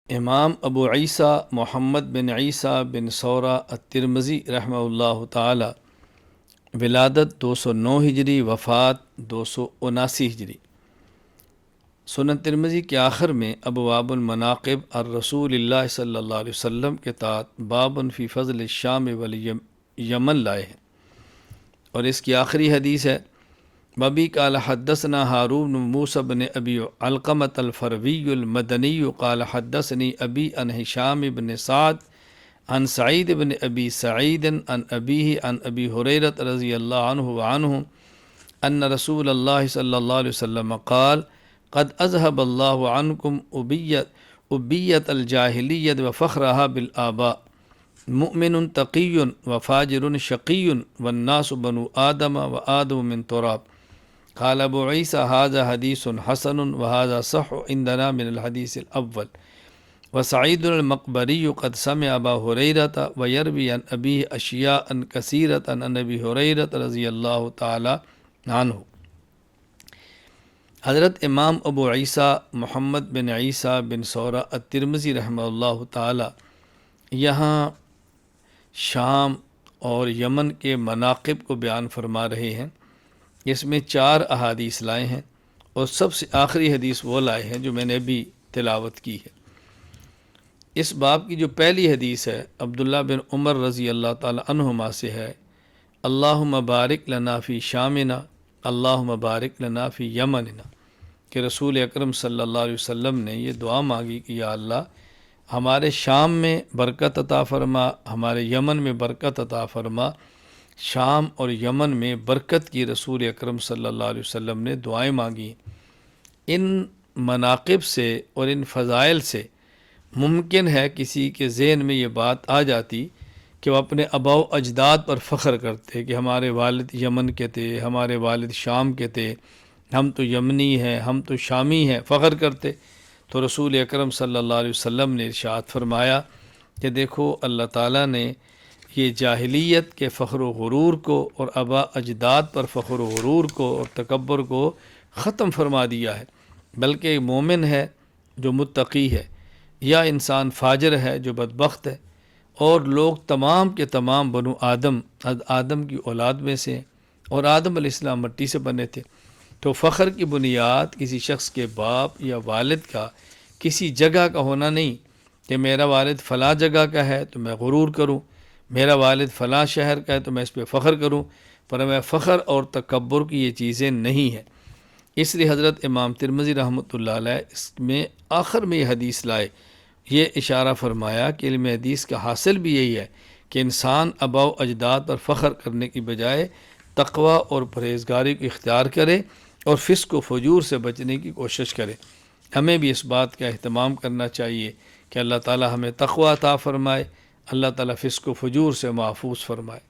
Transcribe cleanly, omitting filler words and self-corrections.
امام ابو عیسیٰ محمد بن عیسیٰ بن ثورہ الترمذی رحمہ اللہ تعالی، ولادت 209 ہجری، وفات 279 ہجری۔ سنن ترمذی کے آخر میں ابواب المناقب الرسول اللہ صلی اللہ علیہ وسلم کے تحت بابٌ فی فضل الشام والیمن لائے ہیں، اور اس کی آخری حدیث ہے وبی قال حدثنا ہارون بن موسیٰ بن ابی علقمۃ الفروی المدنی قال حدثنی ابی عن ہشام بن سعد عن سعید بن ابی سعید عن ابیہ عن ابی ہریرہ رضی اللہ عنہ وعنہ ان رسول اللہ صلی اللہ علیہ وسلم قال قد اذهب اللہ عنکم ابیت الجاہلیت وفخرها بالآباء مؤمن تقی وفاجر شقی والناس بنو آدم وآدم من تراب۔ قال ابو عیسیٰ هذا حدیث حسن وهذا صح عندنا من الحدیث الاول، وسعید المقبری قد سمع ابا ہریرہ ویروی عن ابیہ اشیاء کثیرۃ عن ابی ہریرہ رضی اللہ تعالی عنہ۔ حضرت امام ابو عیسیٰ محمد بن عیسیٰ بن ثورہ الترمذی رحمہ اللہ تعالی یہاں شام اور یمن کے مناقب کو بیان فرما رہے ہیں۔ اس میں 4 احادیث لائے ہیں، اور سب سے آخری حدیث وہ لائے ہیں جو میں نے ابھی تلاوت کی ہے۔ اس باب کی جو پہلی حدیث ہے عبداللہ بن عمر رضی اللہ تعالی عنہما سے ہے، اللہم بارک لنا فی شامنا اللہم بارک لنا فی یمننا، کہ رسول اکرم صلی اللہ علیہ وسلم نے یہ دعا مانگی کہ یا اللہ ہمارے شام میں برکت عطا فرما، ہمارے یمن میں برکت عطا فرما۔ شام اور یمن میں برکت کی رسول اکرم صلی اللہ علیہ وسلم نے دعائیں مانگی۔ ان مناقب سے اور ان فضائل سے ممکن ہے کسی کے ذہن میں یہ بات آ جاتی کہ وہ اپنے آباء و اجداد پر فخر کرتے کہ ہمارے والد یمن کے تھے، ہمارے والد شام کے تھے، ہم تو یمنی ہیں، ہم تو شامی ہیں، فخر کرتے۔ تو رسول اکرم صلی اللہ علیہ وسلم نے ارشاد فرمایا کہ دیکھو اللہ تعالیٰ نے یہ جاہلیت کے فخر و غرور کو اور آباء اجداد پر فخر و غرور کو اور تکبر کو ختم فرما دیا ہے، بلکہ ایک مومن ہے جو متقی ہے، یا انسان فاجر ہے جو بدبخت ہے، اور لوگ تمام کے تمام بنو آدم کی اولاد میں سے، اور آدم علیہ السلام مٹی سے بنے تھے۔ تو فخر کی بنیاد کسی شخص کے باپ یا والد کا کسی جگہ کا ہونا نہیں کہ میرا والد فلاں جگہ کا ہے تو میں غرور کروں، میرا والد فلاں شہر کا ہے تو میں اس پہ فخر کروں، پر میں فخر اور تکبر کی یہ چیزیں نہیں ہیں۔ اس لیے حضرت امام ترمذی رحمۃ اللہ علیہ اس میں آخر میں یہ حدیث لائے، یہ اشارہ فرمایا کہ علم حدیث کا حاصل بھی یہی ہے کہ انسان آباء و اجداد پر فخر کرنے کی بجائے تقوی اور پرہیزگاری کو اختیار کرے اور فسق و فجور سے بچنے کی کوشش کرے۔ ہمیں بھی اس بات کا اہتمام کرنا چاہیے کہ اللہ تعالی ہمیں تقوی عطا فرمائے، اللہ تعالی فسق و فجور سے محفوظ فرمائے۔